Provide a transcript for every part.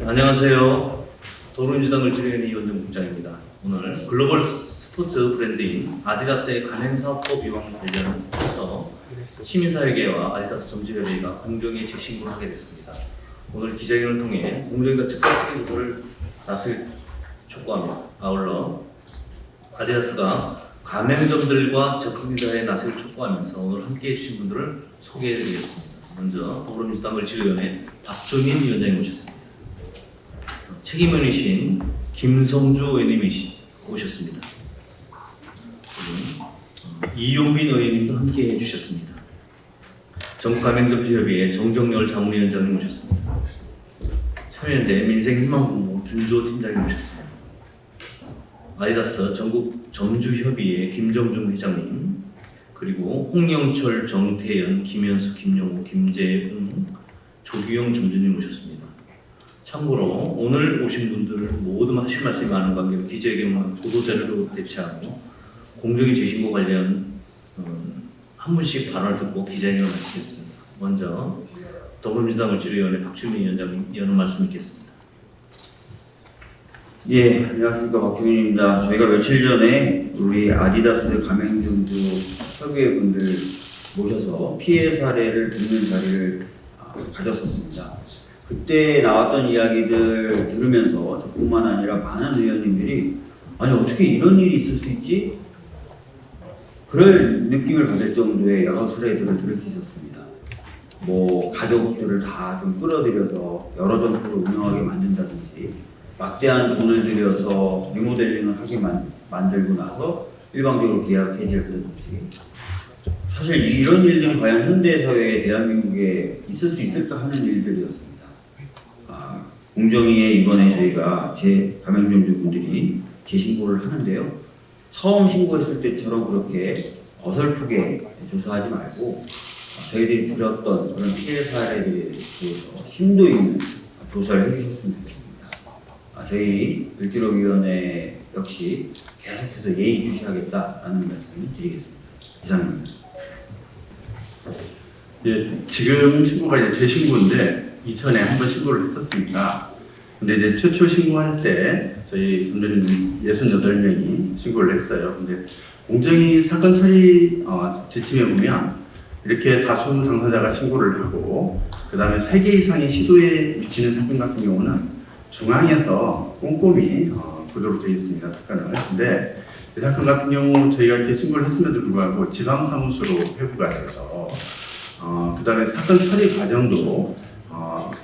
안녕하세요. 더불어민주당 을지로위원회 이원정 국장입니다. 오늘 글로벌 스포츠 브랜드인 아디다스의 간행사업법 위반 관련해서 시민사회계와 아디다스 점주협의회가 공정위에 재신고를 하게 됐습니다. 오늘 기자회견을 통해 공정위가 즉각적인 조사를 나설 촉구하며 아울러 아디다스가 가맹점들과 적극인사에 나설 촉구하면서 오늘 함께해 주신 분들을 소개해드리겠습니다. 먼저 더불어민주당 을지로위원회 박주민 위원장이 모셨습니다. 책임의원이신 김성주 의원님이 오셨습니다. 이용빈 의원님도 함께 해주셨습니다. 전국가맹점주협의회 정정열 자문위원장님 오셨습니다. 참여연대 민생희망본부 김주호 팀장님 오셨습니다. 아디다스 전국 점주협의회 김정중 회장님, 그리고 홍영철, 정태연, 김현수, 김영우, 김재웅, 조규영 점주님 오셨습니다. 참고로 오늘 오신 분들 모두 하실 말씀이 많은 관계로 기자회견만 보도자료로 대체하고 공정위 재신고 관련 한 분씩 발언을 듣고 기자회견을 마치겠습니다. 먼저 더불어민주당 을지로위원회 박주민 위원장님 여는 말씀 있겠습니다. 예, 안녕하십니까, 박주민입니다. 저희가 며칠 전에 우리 아디다스 가맹점주 협의회 분들 모셔서 피해 사례를 듣는 자리를 가졌었습니다. 그때 나왔던 이야기들 들으면서 저뿐만 아니라 많은 의원님들이 아니 어떻게 이런 일이 있을 수 있지? 그럴 느낌을 받을 정도의 여러 사례들을 들을 수 있었습니다. 뭐 가족들을 다 좀 끌어들여서 여러 점포를 운영하게 만든다든지 막대한 돈을 들여서 리모델링을 하게 만들고 나서 일방적으로 계약 해지한다든지 사실 이런 일들이 과연 현대사회에 대한민국에 있을 수 있을까 하는 일들이었습니다. 공정위에 이번에 저희가 가맹점주분들이 재신고를 하는데요. 처음 신고했을 때처럼 그렇게 어설프게 조사하지 말고 저희들이 들었던 그런 피해 사례들에 대해서 심도 있는 조사를 해주셨으면 좋겠습니다. 저희 을지로위원회 역시 계속해서 예의주시하겠다라는 말씀을 드리겠습니다. 이상입니다. 예, 지금 신고가 이제 재신고인데 이전에 한번 신고를 했었습니다. 근데 이제 최초 신고할 때 저희 점주님 68명이 신고를 했어요. 근데 공정위 사건 처리 지침에 보면 이렇게 다수 당사자가 신고를 하고 그 다음에 3개 이상의 시도에 미치는 사건 같은 경우는 중앙에서 꼼꼼히 보도록 되어 있습니다. 사건을. 근데 이 사건 같은 경우 저희가 이렇게 신고를 했음에도 불구하고 지방사무소로 회부가 돼서 그 다음에 사건 처리 과정도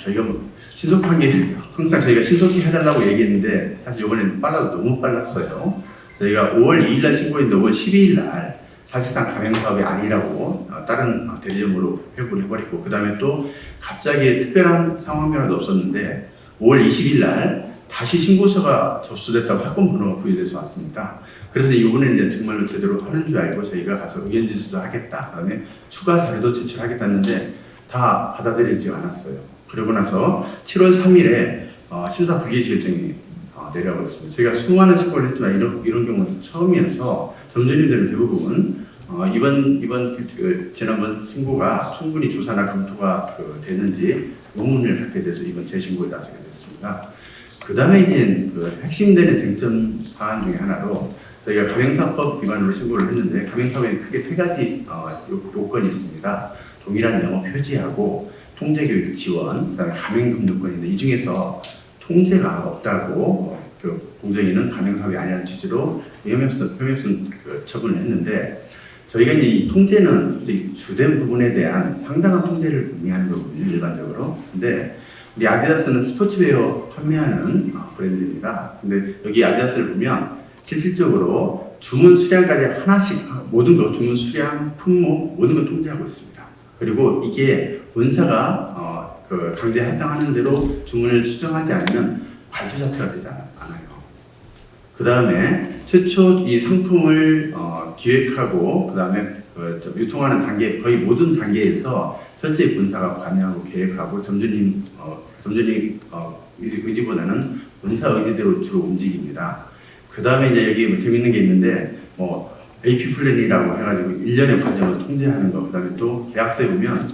저희가 신속하게 항상 저희가 신속히 해달라고 얘기했는데 사실 이번에는 너무 빨랐어요. 저희가 5월 2일 날 신고했는데 5월 12일 날 사실상 가맹사업이 아니라고 다른 대리점으로 회부를 해버리고 그 다음에 또 갑자기 특별한 상황 변화도 없었는데 5월 20일 날 다시 신고서가 접수됐다고 사건 번호가 부여돼서 왔습니다. 그래서 이번에는 정말로 제대로 하는 줄 알고 저희가 가서 의견 제시도 하겠다. 그다음에 추가 자료도 제출하겠다 했는데 다 받아들이지 않았어요. 그러고 나서 7월 3일에 심사 불기시 결정이 내려버렸습니다. 저희가 수많은 신고를 했지만 이런 경우는 처음이어서 점주님들은 대부분 이번 지난번 신고가 충분히 조사나 검토가 됐는지 의문을 갖게 돼서 이번 재신고에 나서게 됐습니다. 그 다음에 이제 핵심되는 쟁점 사안 중에 하나로 저희가 가맹사업법 위반으로 신고를 했는데 가맹사업에 크게 3가지 요건이 있습니다. 동일한 영어 표지하고 통제교육 지원, 그다음에 가맹금 요건인데 이 중에서 통제가 없다고 공정위는 가맹사업이 아니라는 취지로 위험성 처분을 했는데 저희가 이제 이 통제는 주된 부분에 대한 상당한 통제를 의미하는 거거든요, 일반적으로. 근데 우리 아디다스는 스포츠웨어 판매하는 브랜드입니다. 근데 여기 아디다스를 보면 실질적으로 주문 수량까지 하나씩 모든 거 주문 수량, 품목 모든 걸 통제하고 있습니다. 그리고 이게 본사가 강제 할당하는 대로 주문을 수정하지 않으면 발주 자체가 되지 않아요. 그 다음에 최초 이 상품을 기획하고 그 다음에 유통하는 단계 거의 모든 단계에서 철저히 본사가 관여하고 계획하고 점주님 의지보다는 본사 의지대로 주로 움직입니다. 그 다음에 이제 여기 재밌는 게 있는데 AP 플랜이라고 해가지고 1년의 과정을 통제하는 거. 그 다음에 또 계약서에 보면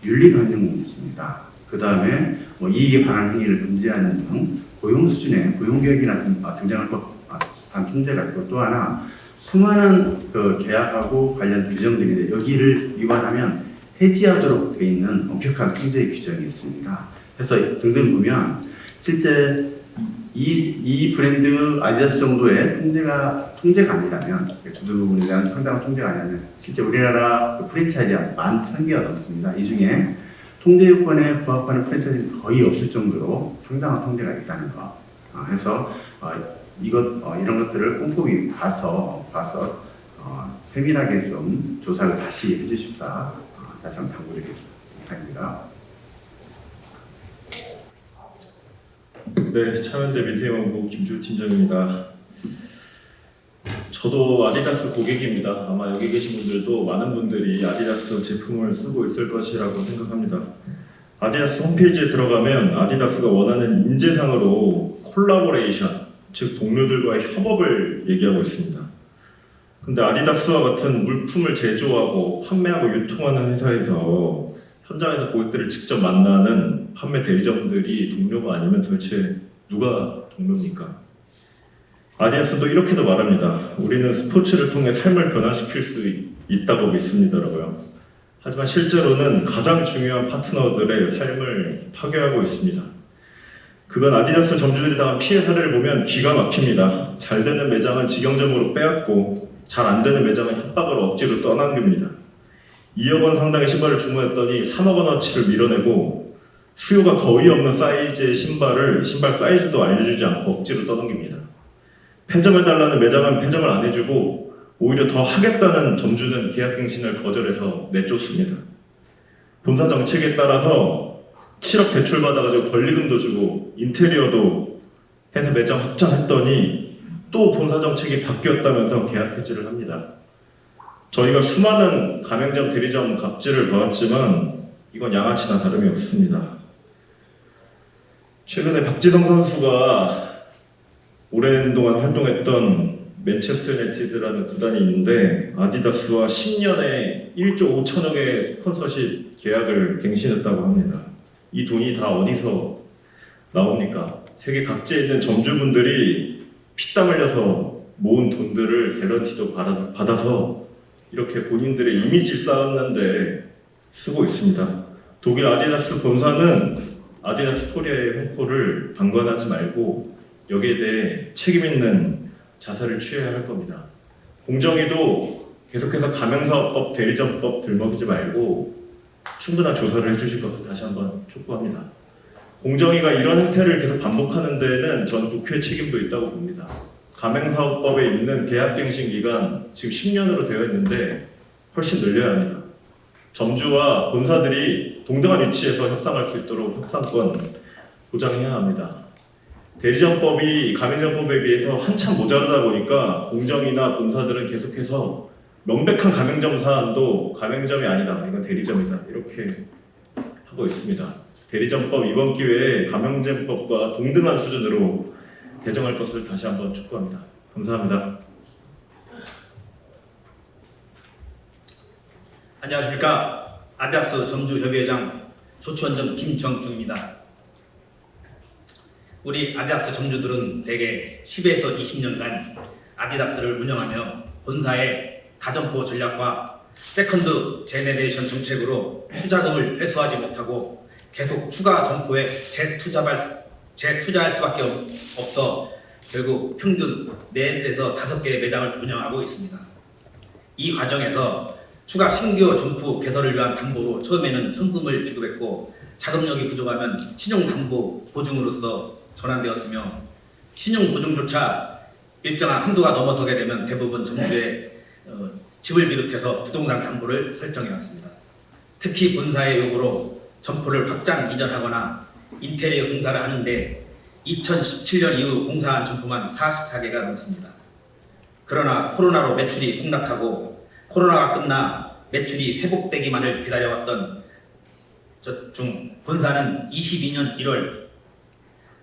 윤리 변경이 있습니다. 그 다음에 뭐 이익에 반한 행위를 금지하는 등 고용 수준의 고용계획이나 등장할 한 통제가 있고, 또 하나 수많은 그 계약하고 관련 규정들인데 여기를 위반하면 해지하도록 되어 있는 엄격한 통제 규정이 있습니다. 그래서 등등 보면 실제 이 브랜드 아디다스 정도의 통제가 아니라면, 주도 부분에 대한 상당한 통제가 아니라면 실제 우리나라 프랜차이즈가 11,000개가 넘습니다. 이 중에 통제 요건에 부합하는 프랜차이즈는 거의 없을 정도로 상당한 통제가 있다는 거. 그래서 이런 것들을 꼼꼼히 봐서 세밀하게 좀 조사를 다시 해주십사 다시 한번 당부드리겠습니다. 감사합니다. 네, 차현대 민생연구 김주호 팀장입니다. 저도 아디다스 고객입니다. 아마 여기 계신 분들도 많은 분들이 아디다스 제품을 쓰고 있을 것이라고 생각합니다. 아디다스 홈페이지에 들어가면 아디다스가 원하는 인재상으로 콜라보레이션, 즉 동료들과의 협업을 얘기하고 있습니다. 근데 아디다스와 같은 물품을 제조하고 판매하고 유통하는 회사에서 현장에서 고객들을 직접 만나는 판매 대리점들이 동료가 아니면 도대체 누가 동료입니까? 아디다스도 이렇게도 말합니다. 우리는 스포츠를 통해 삶을 변화시킬 수 있다고 믿습니다라고요. 하지만 실제로는 가장 중요한 파트너들의 삶을 파괴하고 있습니다. 그건 아디다스 점주들이 당한 피해 사례를 보면 기가 막힙니다. 잘 되는 매장은 직영점으로 빼앗고 잘 안 되는 매장은 협박으로 억지로 떠넘깁니다. 2억 원 상당의 신발을 주문했더니 3억 원어치를 밀어내고 수요가 거의 없는 사이즈의 신발 사이즈도 알려주지 않고 억지로 떠넘깁니다. 팬점을 달라는 매장은 팬점을 안 해주고 오히려 더 하겠다는 점주는 계약갱신을 거절해서 내쫓습니다. 본사 정책에 따라서 7억 대출 받아가지고 권리금도 주고 인테리어도 해서 매장 확장했더니 또 본사 정책이 바뀌었다면서 계약 해지를 합니다. 저희가 수많은 가맹점, 대리점 갑질을 봐왔지만 이건 양아치나 다름이 없습니다. 최근에 박지성 선수가 오랜 동안 활동했던 맨체스터 유나이티드라는 구단이 있는데 아디다스와 10년에 1조 5천억의 스폰서십 계약을 갱신했다고 합니다. 이 돈이 다 어디서 나옵니까? 세계 각지에 있는 점주분들이 피땀 흘려서 모은 돈들을 개런티도 받아서 이렇게 본인들의 이미지 쌓았는데 쓰고 있습니다. 독일 아디다스 본사는 아디다스 코리아의 횡포를 방관하지 말고 여기에 대해 책임 있는 자세를 취해야 할 겁니다. 공정위도 계속해서 가맹사업법, 대리점법 들먹이지 말고 충분한 조사를 해주실 것을 다시 한번 촉구합니다. 공정위가 이런 행태를 계속 반복하는 데에는 전 국회 책임도 있다고 봅니다. 가맹사업법에 있는 계약갱신 기간 지금 10년으로 되어 있는데 훨씬 늘려야 합니다. 점주와 본사들이 동등한 위치에서 협상할 수 있도록 협상권 보장해야 합니다. 대리점법이 가맹점법에 비해서 한참 모자르다 보니까 공정이나 본사들은 계속해서 명백한 가맹점 사안도 가맹점이 아니다, 이건 대리점이다 이렇게 하고 있습니다. 대리점법 이번 기회에 가맹점법과 동등한 수준으로 개정할 것을 다시 한번 촉구합니다. 감사합니다. 안녕하십니까. 아디다스 점주협의회장 조치원점 김정중입니다. 우리 아디다스 점주들은 대개 10에서 20년간 아디다스를 운영하며 본사의 다점포 전략과 세컨드 제네레이션 정책으로 투자금을 회수하지 못하고 계속 추가 점포에 재투자할 수밖에 없어 결국 평균 4에서 5개의 매장을 운영하고 있습니다. 이 과정에서 추가 신규 점포 개설을 위한 담보로 처음에는 현금을 지급했고 자금력이 부족하면 신용담보 보증으로서 전환되었으며 신용보증조차 일정한 한도가 넘어서게 되면 대부분 점주의 집을 비롯해서 부동산 담보를 설정해왔습니다. 특히 본사의 요구로 점포를 확장 이전하거나 인테리어 공사를 하는데 2017년 이후 공사한 점포만 44개가 넘습니다. 그러나 코로나로 매출이 폭락하고 코로나가 끝나 매출이 회복되기만을 기다려왔던 중 본사는 22년 1월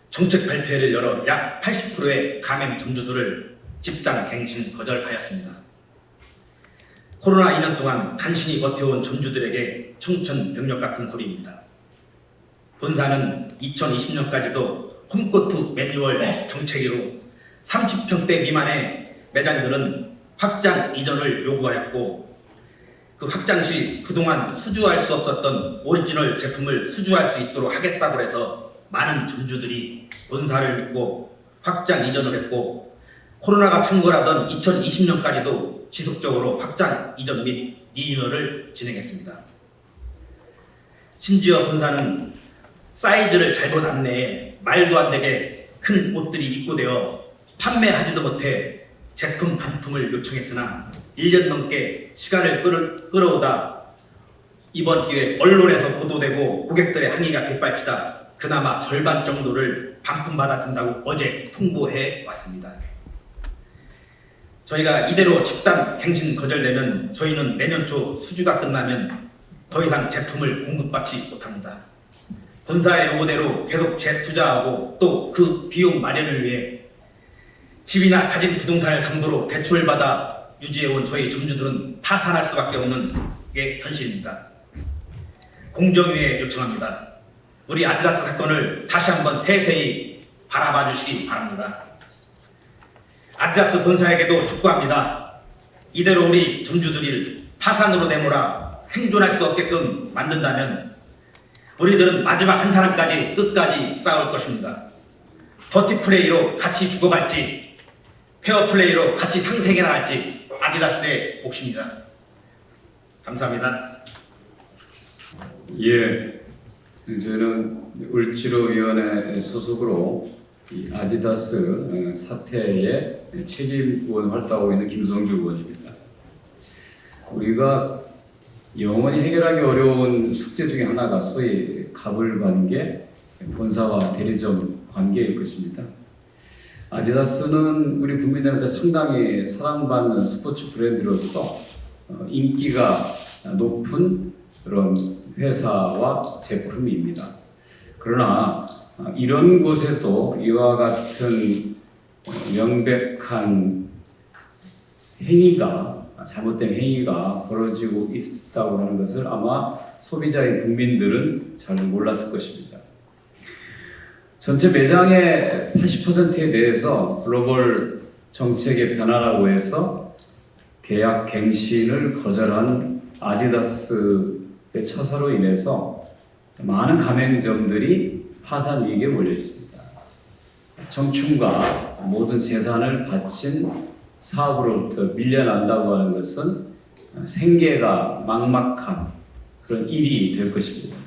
정책 발표회를 열어 약 80%의 가맹 점주들을 집단 갱신 거절하였습니다. 코로나 2년 동안 간신히 버텨온 점주들에게 청천벽력 같은 소리입니다. 본사는 2020년까지도 홈코트 매뉴얼 정책으로 30평대 미만의 매장들은 확장 이전을 요구하였고, 그 확장 시 그동안 수주할 수 없었던 오리지널 제품을 수주할 수 있도록 하겠다고 해서 많은 점주들이 본사를 믿고 확장 이전을 했고, 코로나가 창궐하던 2020년까지도 지속적으로 확장 이전 및 리뉴얼을 진행했습니다. 심지어 본사는 사이즈를 잘못 안내해 말도 안 되게 큰 옷들이 입고되어 판매하지도 못해 제품 반품을 요청했으나 1년 넘게 시간을 끌어오다 이번 기회에 언론에서 보도되고 고객들의 항의가 빗발치다 그나마 절반 정도를 반품받아준다고 어제 통보해 왔습니다. 저희가 이대로 집단 갱신 거절되면 저희는 내년 초 수주가 끝나면 더 이상 제품을 공급받지 못합니다. 본사의 요구대로 계속 재투자하고 또 그 비용 마련을 위해 집이나 가진 부동산을 담보로 대출을 받아 유지해온 저희 점주들은 파산할 수밖에 없는 게 현실입니다. 공정위에 요청합니다. 우리 아디다스 사건을 다시 한번 세세히 바라봐 주시기 바랍니다. 아디다스 본사에게도 촉구합니다. 이대로 우리 점주들을 파산으로 내몰아 생존할 수 없게끔 만든다면 우리들은 마지막 한 사람까지 끝까지 싸울 것입니다. 더티 플레이로 같이 죽어갈지 페어 플레이로 같이 상생해 나갈지 아디다스의 몫입니다. 감사합니다. 예, 저는 을지로위원회 소속으로 이 아디다스 사태의 책임의원 활동하고 있는 김성주 의원입니다. 우리가 영원히 해결하기 어려운 숙제 중에 하나가 소위 갑을 관계, 본사와 대리점 관계일 것입니다. 아디다스는 우리 국민들한테 상당히 사랑받는 스포츠 브랜드로서 인기가 높은 그런 회사와 제품입니다. 그러나 이런 곳에서도 이와 같은 명백한 행위가, 잘못된 행위가 벌어지고 있다고 하는 것을 아마 소비자인 국민들은 잘 몰랐을 것입니다. 전체 매장의 80%에 대해서 글로벌 정책의 변화라고 해서 계약 갱신을 거절한 아디다스의 처사로 인해서 많은 가맹점들이 파산 위기에 몰려 있습니다. 청춘과 모든 재산을 바친 사업으로부터 밀려난다고 하는 것은 생계가 막막한 그런 일이 될 것입니다.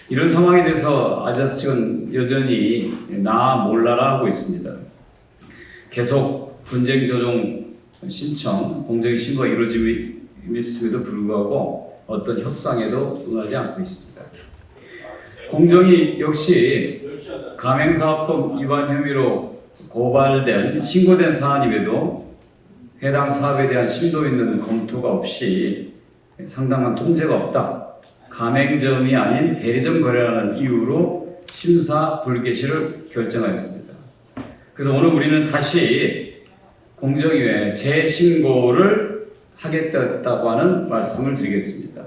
이런 상황에 대해서 아디다스 측은 여전히 나 몰라라 하고 있습니다. 계속 분쟁 조정 신청, 공정위 신고가 이루어지고 있음에도 불구하고 어떤 협상에도 응하지 않고 있습니다. 공정위 역시 가맹사업법 위반 혐의로 고발된, 신고된 사안임에도 해당 사업에 대한 심도 있는 검토가 없이 상당한 통제가 없다. 가맹점이 아닌 대리점 거래라는 이유로 심사 불개시를 결정하였습니다. 그래서 오늘 우리는 다시 공정위에 재신고를 하겠다고 하는 말씀을 드리겠습니다.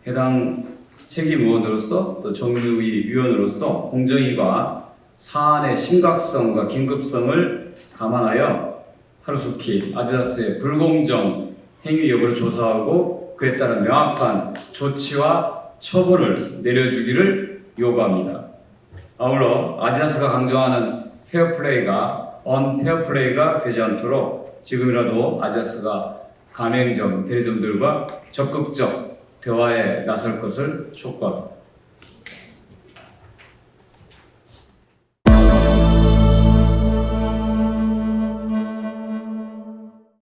해당 책임 의원으로서 또 정유위 위원으로서 공정위가 사안의 심각성과 긴급성을 감안하여 하루속히 아디다스의 불공정 행위 여부를 조사하고 그에 따른 명확한 조치와 처벌을 내려주기를 요구합니다. 아울러 아디다스가 강조하는 페어플레이가 언페어플레이가 되지 않도록 지금이라도 아디다스가 가맹점, 대리점들과 적극적 대화에 나설 것을 촉구합니다.